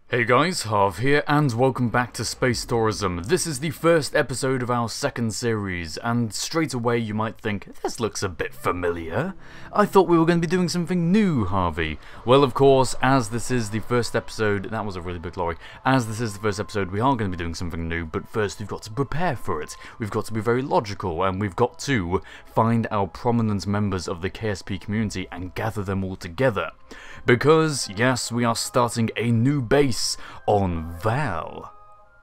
Hey guys, Harv here, and welcome back to Space Tourism. This is the first episode of our second series, and straight away you might think, this looks a bit familiar. I thought we were going to be doing something new, Harvey. Well, of course, as this is the first episode, that was a really big lorry, as this is the first episode, we are going to be doing something new, but first we've got to prepare for it. We've got to be very logical, and we've got to find our prominent members of the KSP community and gather them all together. Because, yes, we are starting a new base on Vall.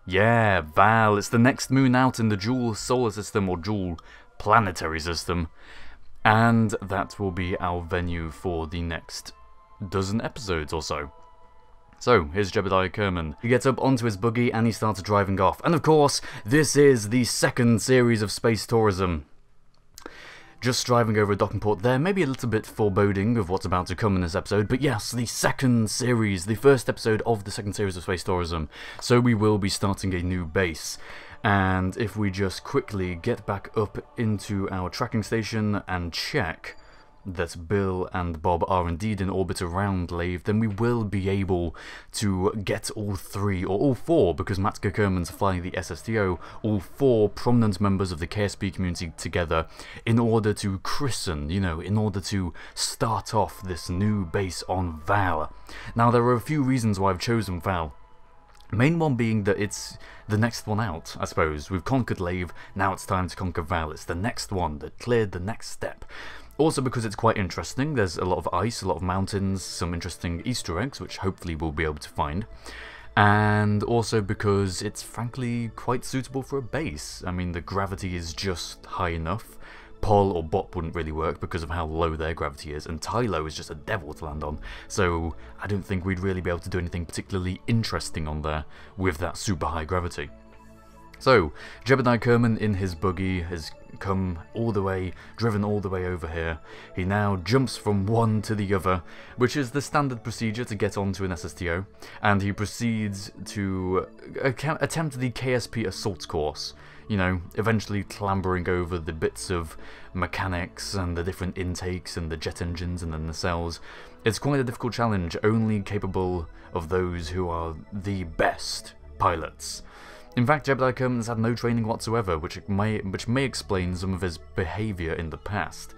Yeah, Vall. It's the next moon out in the Joule solar system, or Joule planetary system. And that will be our venue for the next dozen episodes or so. So, here's Jebediah Kerman. He gets up onto his buggy and he starts driving off. And of course, this is the second series of Space Tourism. Just driving over a docking port there, maybe a little bit foreboding of what's about to come in this episode, but yes, the second series, the first episode of the second series of Space Tourism. So we will be starting a new base. And if we just quickly get back up into our tracking station and check that Bill and Bob are indeed in orbit around Laythe, then we will be able to get all three, or all four, because Matt Kerman's flying the SSTO, all four prominent members of the KSP community together in order to christen, in order to start off this new base on Vall. Now, there are a few reasons why I've chosen Vall. Main one being that it's the next one out, I suppose. We've conquered Laythe, now it's time to conquer Vall. It's the next one that cleared the next step. Also because it's quite interesting, there's a lot of ice, a lot of mountains, some interesting Easter eggs, which hopefully we'll be able to find. And also because it's frankly quite suitable for a base. I mean, the gravity is just high enough. Pol or Bop wouldn't really work because of how low their gravity is, and Tylo is just a devil to land on. So I don't think we'd really be able to do anything particularly interesting on there with that super high gravity. So, Jebediah Kerman in his buggy has come all the way, driven all the way over here. He now jumps from one to the other, which is the standard procedure to get onto an SSTO, and he proceeds to attempt the KSP assault course. Eventually clambering over the bits of mechanics and the different intakes and the jet engines and the nacelles. It's quite a difficult challenge, only capable of those who are the best pilots. In fact, Jebediah Kerman has had no training whatsoever, which may explain some of his behaviour in the past.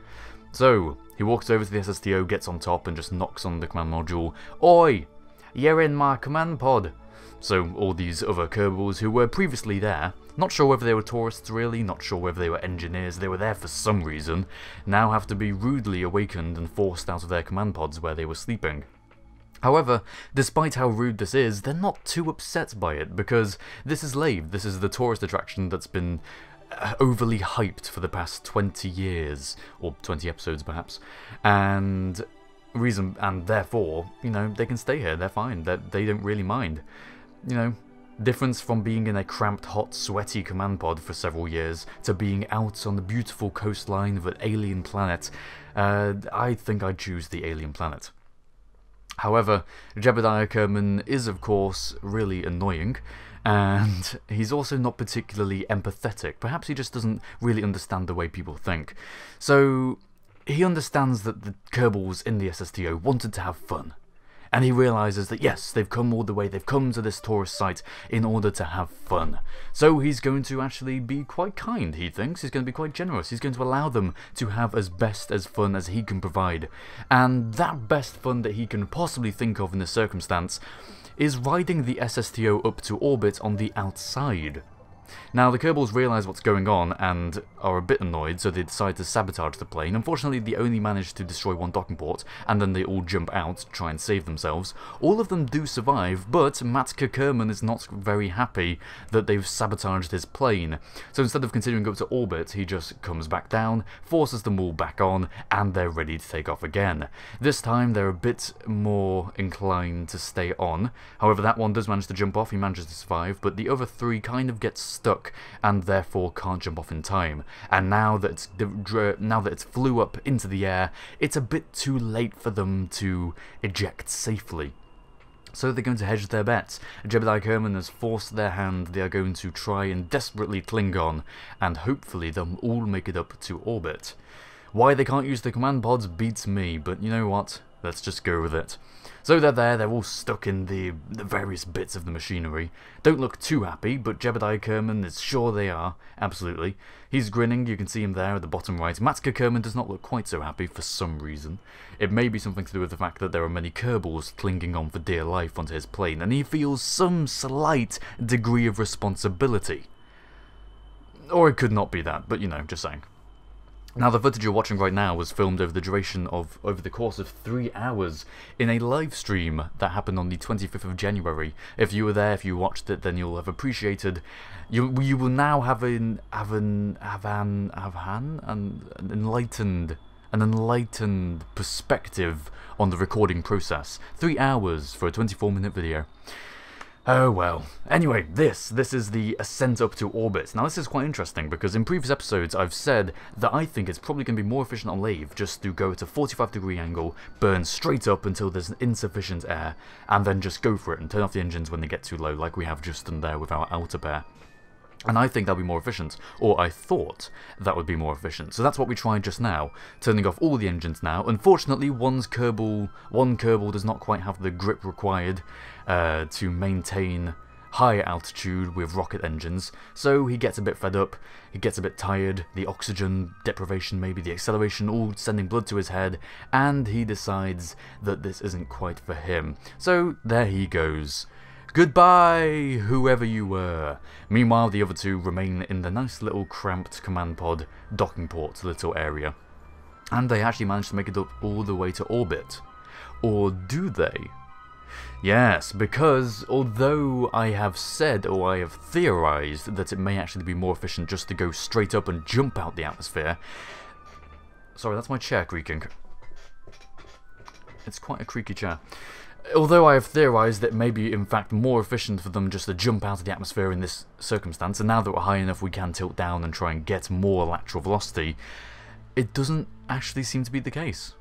So, he walks over to the SSTO, gets on top, and just knocks on the command module. Oi! You're in my command pod! So, all these other Kerbals who were previously there, not sure whether they were tourists really, not sure whether they were engineers, they were there for some reason, now have to be rudely awakened and forced out of their command pods where they were sleeping. However, despite how rude this is, they're not too upset by it, because this is Laythe, this is the tourist attraction that's been overly hyped for the past 20 years, or 20 episodes perhaps, and therefore, they can stay here, they're fine, they don't really mind. Difference from being in a cramped, hot, sweaty command pod for several years to being out on the beautiful coastline of an alien planet, I think I'd choose the alien planet. However, Jebediah Kerman is of course really annoying, and he's also not particularly empathetic. Perhaps he just doesn't really understand the way people think. So he understands that the Kerbals in the SSTO wanted to have fun. And he realises that yes, they've come all the way, they've come to this tourist site in order to have fun. So he's going to actually be quite kind, he thinks. He's going to be quite generous. He's going to allow them to have as best as fun as he can provide. And that best fun that he can possibly think of in this circumstance is riding the SSTO up to orbit on the outside. Now, the Kerbals realise what's going on and are a bit annoyed, so they decide to sabotage the plane. Unfortunately, they only manage to destroy one docking port, and then they all jump out to try and save themselves. All of them do survive, but Matt Kerman is not very happy that they've sabotaged his plane. So instead of continuing up to orbit, he just comes back down, forces them all back on, and they're ready to take off again. This time, they're a bit more inclined to stay on. However, that one does manage to jump off, he manages to survive, but the other three kind of get stuck and therefore can't jump off in time. And now that it's flew up into the air, it's a bit too late for them to eject safely. So they're going to hedge their bets. Jebediah Kerman has forced their hand. They are going to try and desperately cling on, and hopefully they'll all make it up to orbit. Why they can't use the command pods beats me, but you know what? let's just go with it. So they're there, they're all stuck in the various bits of the machinery. Don't look too happy, but Jebediah Kerman is sure they are, absolutely. He's grinning, you can see him there at the bottom right. Matka Kerman does not look quite so happy for some reason. It may be something to do with the fact that there are many Kerbals clinging on for dear life onto his plane, and he feels some slight degree of responsibility. Or it could not be that, but you know, just saying. Now, the footage you're watching right now was filmed over the course of 3 hours in a live stream that happened on the 25th of January. If you were there, if you watched it, then you'll have appreciated. You will now have an enlightened perspective on the recording process. 3 hours for a 24-minute video. Oh well. Anyway, this is the ascent up to orbit. Now this is quite interesting because in previous episodes I've said that I think it's probably going to be more efficient on Laythe just to go at a 45-degree angle, burn straight up until there's insufficient air, and then just go for it and turn off the engines when they get too low, like we have just done there with our outer bear. And I think that'll be more efficient, or I thought that would be more efficient. So that's what we tried just now, turning off all the engines now. Unfortunately, one Kerbal does not quite have the grip required to maintain high altitude with rocket engines, so he gets a bit fed up, he gets a bit tired, the oxygen deprivation, maybe the acceleration, all sending blood to his head, and he decides that this isn't quite for him. So there he goes. Goodbye, whoever you were. Meanwhile, the other two remain in the nice little cramped command pod docking port little area. And they actually managed to make it up all the way to orbit. Or do they? Yes, because although I have said, or I have theorized, that it may actually be more efficient just to go straight up and jump out the atmosphere. Sorry, that's my chair creaking. It's quite a creaky chair. Although I have theorised that it may be in fact more efficient for them just to jump out of the atmosphere in this circumstance, and now that we're high enough we can tilt down and try and get more lateral velocity, it doesn't actually seem to be the case.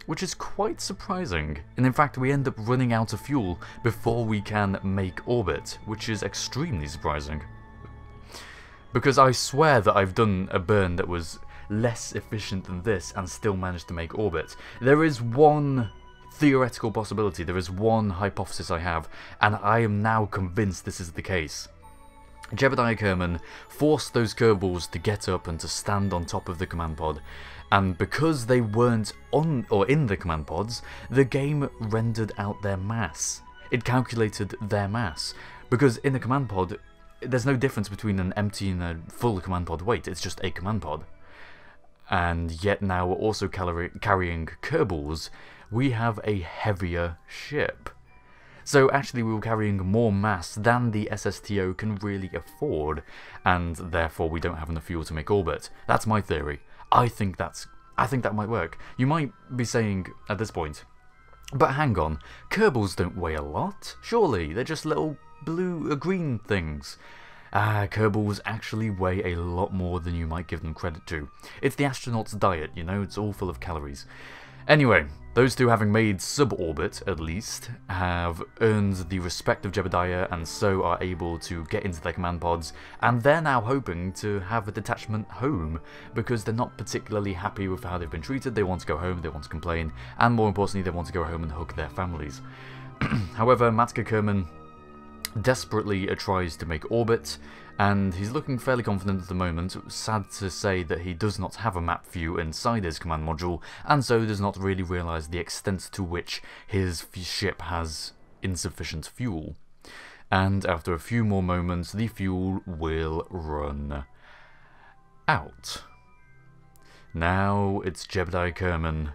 Which is quite surprising, and in fact we end up running out of fuel before we can make orbit, which is extremely surprising. Because I swear that I've done a burn that was less efficient than this and still managed to make orbit. There is one theoretical possibility, there is one hypothesis I have, and I am now convinced this is the case. Jebediah Kerman forced those Kerbals to get up and to stand on top of the command pod, and because they weren't on or in the command pods, the game rendered out their mass. It calculated their mass, because in a command pod there's no difference between an empty and a full command pod weight, it's just a command pod. And yet now we're also carrying Kerbals. We have a heavier ship. So actually we were carrying more mass than the SSTO can really afford, and therefore we don't have enough fuel to make orbit. That's my theory. I think that might work. You might be saying at this point, but hang on, Kerbals don't weigh a lot, surely, they're just little blue or green things. Kerbals actually weigh a lot more than you might give them credit to. It's the astronaut's diet, you know, it's all full of calories. Anyway, those two, having made suborbit at least, have earned the respect of Jebediah and so are able to get into their command pods, and they're now hoping to have a detachment home because they're not particularly happy with how they've been treated. They want to go home, they want to complain, and more importantly they want to go home and hug their families. However, Matka Kerman desperately tries to make orbit, and he's looking fairly confident at the moment. Sad to say that he does not have a map view inside his command module, and so does not really realise the extent to which his ship has insufficient fuel. And after a few more moments, the fuel will run out. Now it's Jebediah Kerman.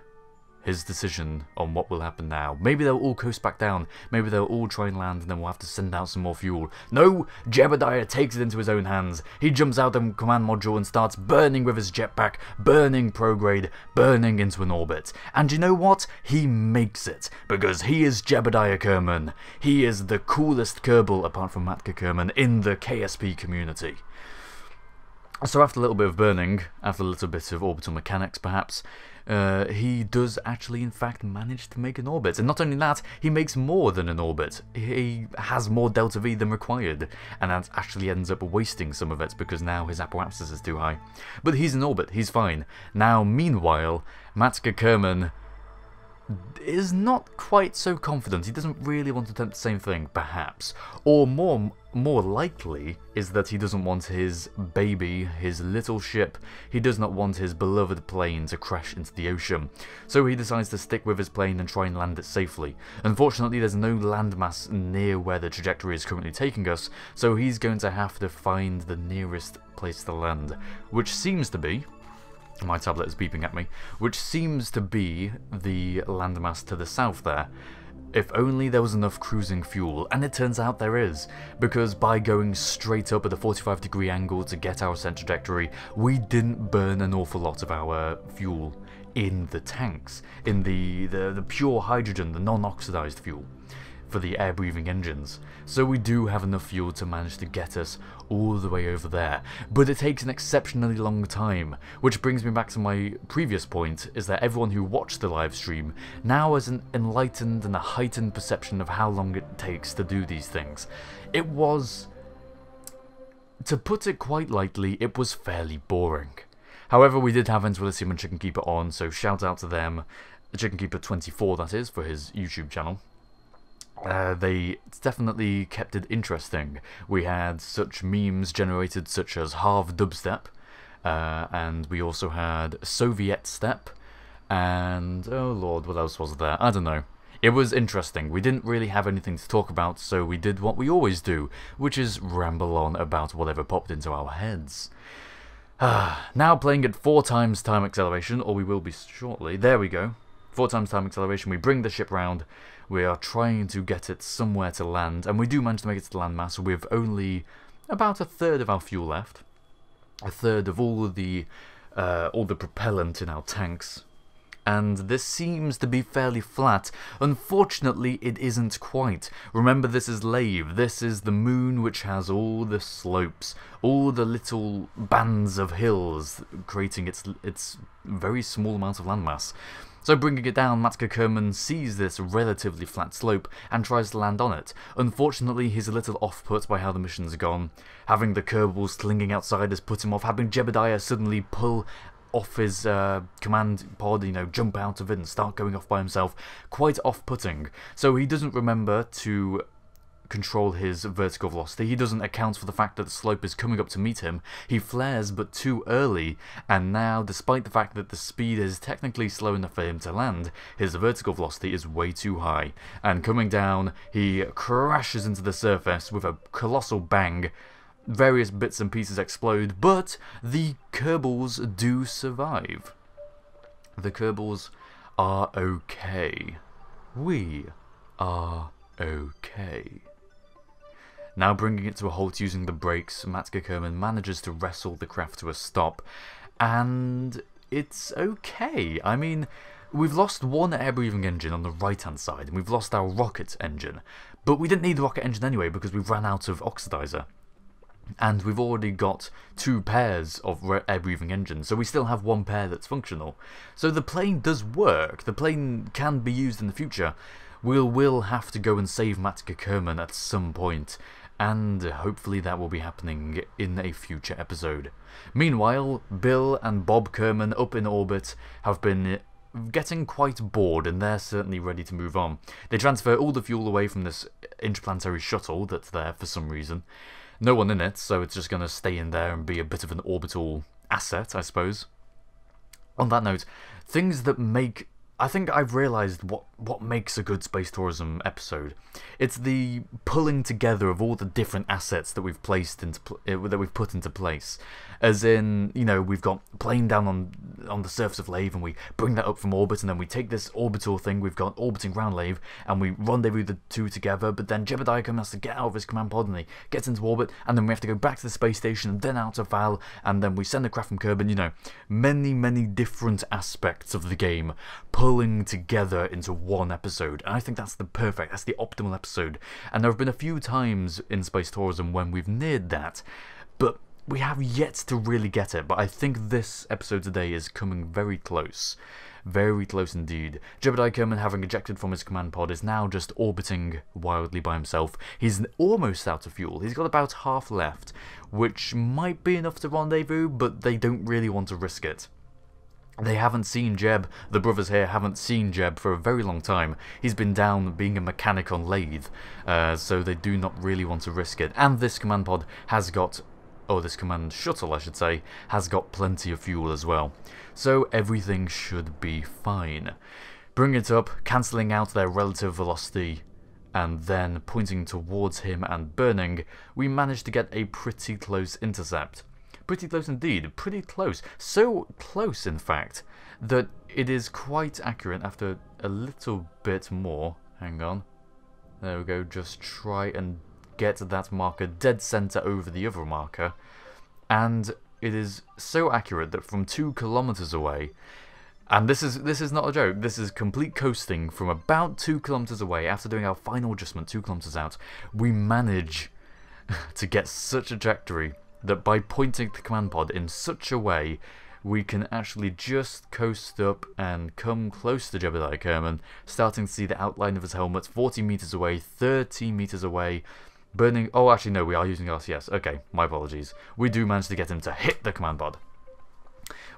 His decision on what will happen now. Maybe they'll all coast back down, maybe they'll all try and land and then we'll have to send out some more fuel. No! Jebediah takes it into his own hands. He jumps out the command module and starts burning with his jetpack, burning prograde, burning into an orbit. And you know what? He makes it, because he is Jebediah Kerman. He is the coolest Kerbal, apart from Matka Kerman, in the KSP community. So after a little bit of burning, after a little bit of orbital mechanics perhaps, he does actually in fact manage to make an orbit. And not only that, he makes more than an orbit. He has more delta V than required, and that actually ends up wasting some of it because now his apparatus is too high. But he's in orbit, he's fine. Now meanwhile, Matka Kerman is not quite so confident. He doesn't really want to attempt the same thing, perhaps. Or more likely is that he doesn't want his baby, his little ship, he does not want his beloved plane to crash into the ocean. So he decides to stick with his plane and try and land it safely. Unfortunately, there's no landmass near where the trajectory is currently taking us, so he's going to have to find the nearest place to land, which seems to be... My tablet is beeping at me, which seems to be the landmass to the south there. If only there was enough cruising fuel, and it turns out there is, because by going straight up at a 45-degree angle to get our ascent trajectory, we didn't burn an awful lot of our fuel in the tanks, in the pure hydrogen, the non-oxidized fuel for the air-breathing engines. So we do have enough fuel to manage to get us all the way over there, but it takes an exceptionally long time, which brings me back to my previous point, is that everyone who watched the live stream now has an enlightened and a heightened perception of how long it takes to do these things. It was, to put it quite lightly, it was fairly boring. However, we did have Elysium and Chicken Keeper on, so shout out to them, Chicken Keeper 24 that is, for his YouTube channel. They definitely kept it interesting. We had such memes generated such as Harv dubstep, and we also had Soviet step, and oh lord, what else was there? I don't know. It was interesting. We didn't really have anything to talk about, so we did what we always do, which is ramble on about whatever popped into our heads. Now playing at 4 times time acceleration, or we will be shortly. There we go. 4 times time acceleration. We bring the ship round. We are trying to get it somewhere to land, and we do manage to make it to the landmass with only about a third of our fuel left, a third of all the propellant in our tanks, and this seems to be fairly flat. Unfortunately, it isn't quite. Remember, this is Laythe. This is the moon which has all the slopes, all the little bands of hills, creating its very small amount of landmass. So bringing it down, Matka Kerman sees this relatively flat slope and tries to land on it. Unfortunately, he's a little off-put by how the mission's gone. Having the Kerbals clinging outside has put him off. Having Jebediah suddenly pull off his command pod, you know, jump out of it and start going off by himself, quite off-putting. So he doesn't remember to control his vertical velocity. He doesn't account for the fact that the slope is coming up to meet him. He flares but too early, and now, despite the fact that the speed is technically slow enough for him to land, his vertical velocity is way too high. And coming down, he crashes into the surface with a colossal bang. Various bits and pieces explode, but the Kerbals do survive. The Kerbals are okay. We are okay. Now bringing it to a halt using the brakes, Matka Kerman manages to wrestle the craft to a stop, and it's okay. I mean, we've lost one air-breathing engine on the right-hand side, and we've lost our rocket engine, but we didn't need the rocket engine anyway because we ran out of oxidizer. And we've already got 2 pairs of air-breathing engines, so we still have 1 pair that's functional. So the plane does work, the plane can be used in the future. We'll have to go and save Matka Kerman at some point, and hopefully that will be happening in a future episode. Meanwhile, Bill and Bob Kerman up in orbit have been getting quite bored, and they're certainly ready to move on. They transfer all the fuel away from this interplanetary shuttle that's there for some reason. No one in it, so it's just going to stay in there and be a bit of an orbital asset, I suppose. On that note, things that make... I think I've realised what makes a good space tourism episode. It's the pulling together of all the different assets that we've placed into that we've put into place. As in, you know, we've got plane down on the surface of Laythe, and we bring that up from orbit, and then we take this orbital thing we've got orbiting around Laythe, and we rendezvous the 2 together. But then Jebediah has to get out of his command pod, and he gets into orbit, and then we have to go back to the space station, and then out to Vall, and then we send a craft from Kerbal. You know, many different aspects of the game pulling together into one episode, and I think that's the optimal episode. And there have been a few times in space tourism when we've neared that, but we have yet to really get it. But I think this episode today is coming very close indeed. Jebediah Kerman, having ejected from his command pod, is now just orbiting wildly by himself. He's almost out of fuel. He's got about half left, which might be enough to rendezvous, but they don't really want to risk it. They haven't seen Jeb, the brothers here haven't seen Jeb for a very long time. He's been down being a mechanic on Laythe, so they do not really want to risk it. And this command pod has got, or this command shuttle I should say, has got plenty of fuel as well. So everything should be fine. Bring it up, cancelling out their relative velocity, and then pointing towards him and burning, we managed to get a pretty close intercept. Pretty close indeed, pretty close. So close, in fact, that it is quite accurate after a little bit more. Hang on. There we go, just try and get that marker dead center over the other marker. And it is so accurate that from 2 kilometers away, and this is not a joke, this is complete coasting from about 2 kilometers away, after doing our final adjustment 2 kilometers out, we manage to get such a trajectory that by pointing the command pod in such a way, we can actually just coast up and come close to Jebediah Kerman, starting to see the outline of his helmet 40 meters away, 30 meters away, burning... Oh, actually, no, we are using RCS. Okay, my apologies. We do manage to get him to hit the command pod,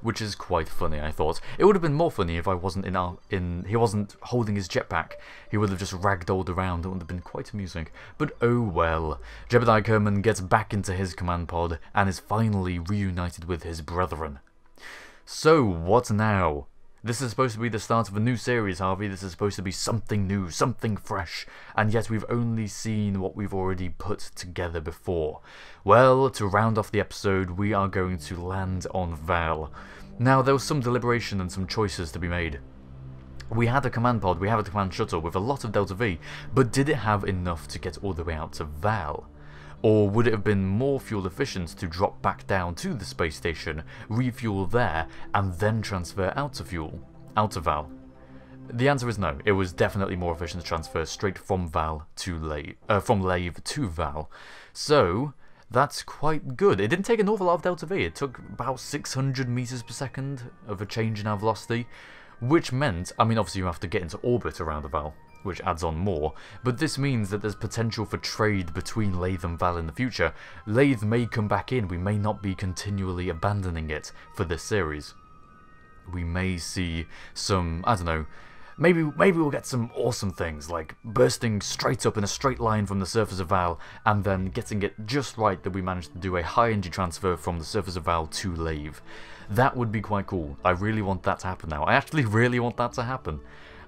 which is quite funny, I thought. It would have been more funny if I wasn't he wasn't holding his jetpack. He would have just ragdolled around. It would have been quite amusing. But oh well. Jebediah Kerman gets back into his command pod and is finally reunited with his brethren. So, what now? This is supposed to be the start of a new series, Harvey. This is supposed to be something new, something fresh, and yet we've only seen what we've already put together before. Well, to round off the episode, we are going to land on Vall. Now, there was some deliberation and some choices to be made. We had a command pod, we have a command shuttle with a lot of Delta V, but did it have enough to get all the way out to Vall? Or would it have been more fuel efficient to drop back down to the space station, refuel there, and then transfer out to Vall? The answer is no. It was definitely more efficient to transfer straight from Vall to Laythe to Vall. So that's quite good. It didn't take an awful lot of Delta V. It took about 600 meters per second of a change in our velocity, which meant, I mean, obviously you have to get into orbit around the Vall, which adds on more, but this means that there's potential for trade between Laythe and Vall in the future. Laythe may come back in, we may not be continually abandoning it for this series. We may see some, I don't know, maybe we'll get some awesome things, like bursting straight up in a straight line from the surface of Vall, and then getting it just right that we managed to do a high energy transfer from the surface of Vall to Laythe. That would be quite cool. I really want that to happen now. I actually really want that to happen.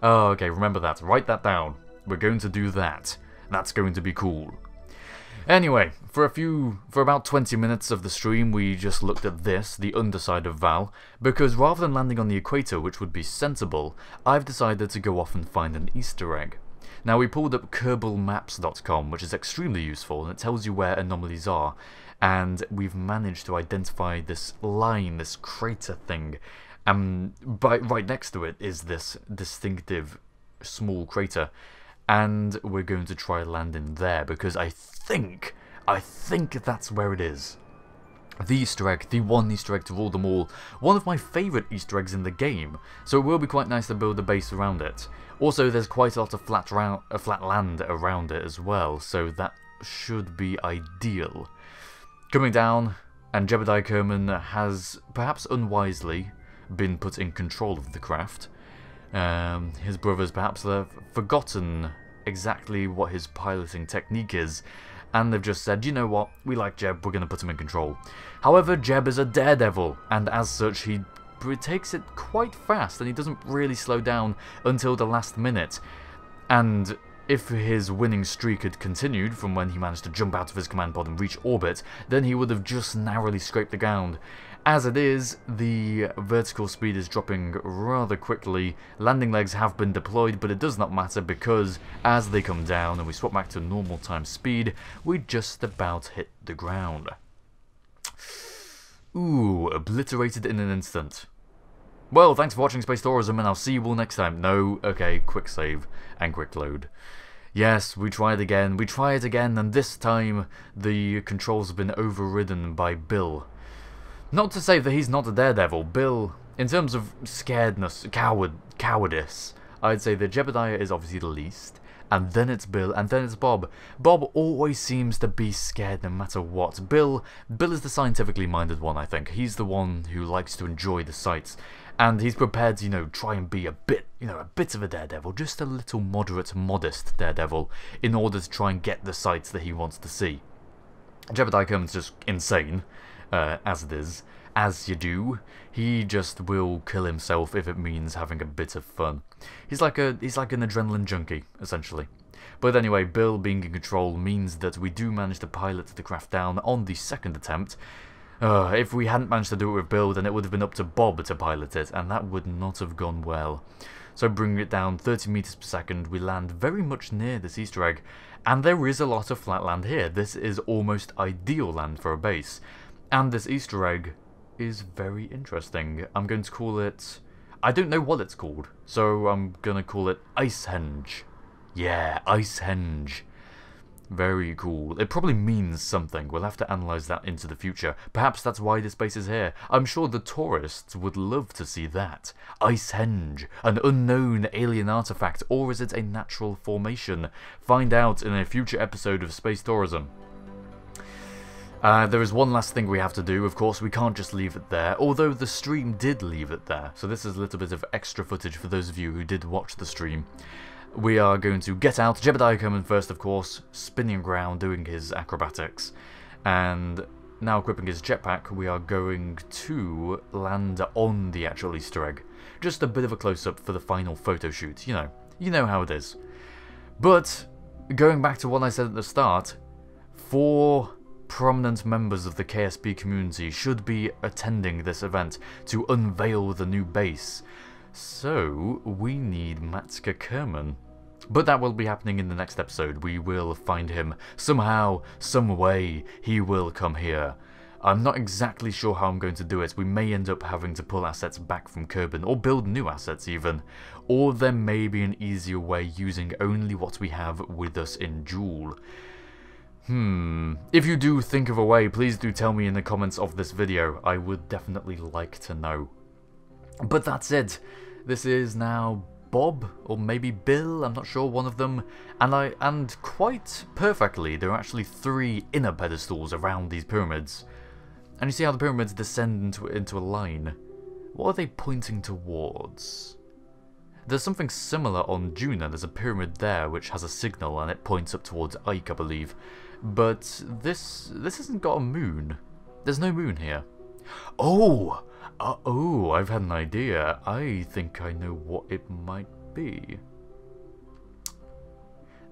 Oh, okay, remember that. Write that down. We're going to do that. That's going to be cool. Anyway, for about 20 minutes of the stream, we just looked at this, the underside of Vall, because rather than landing on the equator, which would be sensible, I've decided to go off and find an Easter egg. Now, we pulled up KerbalMaps.com, which is extremely useful, and it tells you where anomalies are, and we've managed to identify this line, this crater thing. Right next to it is this distinctive small crater, and we're going to try landing there because I think that's where it is. The Easter egg, the one Easter egg to rule them all, one of my favourite Easter eggs in the game, so it will be quite nice to build a base around it. Also, there's quite a lot of flat land around it as well, so that should be ideal. Coming down, and Jebediah Kerman has, perhaps unwisely, been put in control of the craft. His brothers perhaps have forgotten exactly what his piloting technique is, and they've just said, you know what, we like Jeb, we're going to put him in control. However, Jeb is a daredevil, and as such he takes it quite fast, and he doesn't really slow down until the last minute. And if his winning streak had continued from when he managed to jump out of his command pod and reach orbit, then he would have just narrowly scraped the ground. As it is, the vertical speed is dropping rather quickly. Landing legs have been deployed, but it does not matter because as they come down and we swap back to normal time speed, we just about hit the ground. Ooh, obliterated in an instant. Well, thanks for watching Space Tourism, and I'll see you all next time. No, okay, quick save and quick load. Yes, we try it again, and this time the controls have been overridden by Bill. Not to say that he's not a daredevil. Bill, in terms of scaredness, cowardice, I'd say that Jebediah is obviously the least, and then it's Bill, and then it's Bob. Bob always seems to be scared no matter what. Bill is the scientifically minded one, I think. He's the one who likes to enjoy the sights, And he's prepared to, you know, try and be a bit of a daredevil, just a little moderate, modest daredevil, in order to try and get the sights that he wants to see. Jebediah Kerman's just insane, as it is. As you do, he just will kill himself if it means having a bit of fun. He's like an adrenaline junkie, essentially. But anyway, Bill being in control means that we do manage to pilot the craft down on the second attempt. If we hadn't managed to do it with Bill, then it would have been up to Bob to pilot it, and that would not have gone well. So bringing it down 30 meters per second, we land very much near this Easter egg, and there is a lot of flat land here. This is almost ideal land for a base, and this Easter egg is very interesting. I'm going to call it... I don't know what it's called, so I'm going to call it Icehenge. Yeah, Icehenge. Very cool. It probably means something. We'll have to analyse that into the future. Perhaps that's why this base is here. I'm sure the tourists would love to see that. Icehenge. An unknown alien artifact, or is it a natural formation? Find out in a future episode of Space Tourism. There is one last thing we have to do. Of course, we can't just leave it there, although the stream did leave it there. So this is a little bit of extra footage for those of you who did watch the stream. We are going to get out, Jebediah coming first, of course, spinning around, doing his acrobatics, and now equipping his jetpack, we are going to land on the actual Easter egg. Just a bit of a close-up for the final photo shoot, you know how it is. But, going back to what I said at the start, 4 prominent members of the KSP community should be attending this event to unveil the new base. So, we need Matska Kerman. But that will be happening in the next episode. We will find him somehow, some way. He will come here. I'm not exactly sure how I'm going to do it. We may end up having to pull assets back from Kerbal, or build new assets even. Or there may be an easier way using only what we have with us in Joule. If you do think of a way, please do tell me in the comments of this video. I would definitely like to know. But that's it. This is now Bob, or maybe Bill, I'm not sure, one of them. And quite perfectly, there are actually 3 inner pedestals around these pyramids. And you see how the pyramids descend into a line. What are they pointing towards? There's something similar on Juna. There's a pyramid there which has a signal and it points up towards Ike, I believe. But this hasn't got a moon. There's no moon here. Oh, I've had an idea. I think I know what it might be.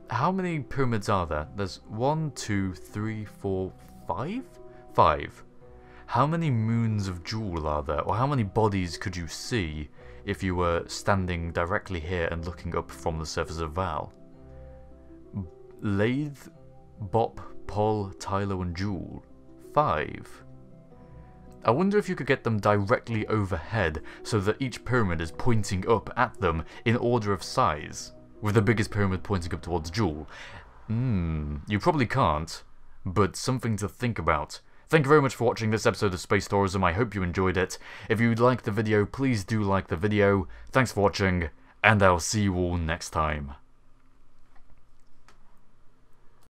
How many pyramids are there? There's 1, 2, 3, 4, 5? 5. How many moons of Joule are there? Or how many bodies could you see if you were standing directly here and looking up from the surface of Vall? Laythe, Bop, Pol, Tylo and Joule. 5. I wonder if you could get them directly overhead so that each pyramid is pointing up at them in order of size, with the biggest pyramid pointing up towards Joule. You probably can't, but something to think about. Thank you very much for watching this episode of Space Tourism. I hope you enjoyed it. If you liked the video, please do like the video. Thanks for watching, and I'll see you all next time.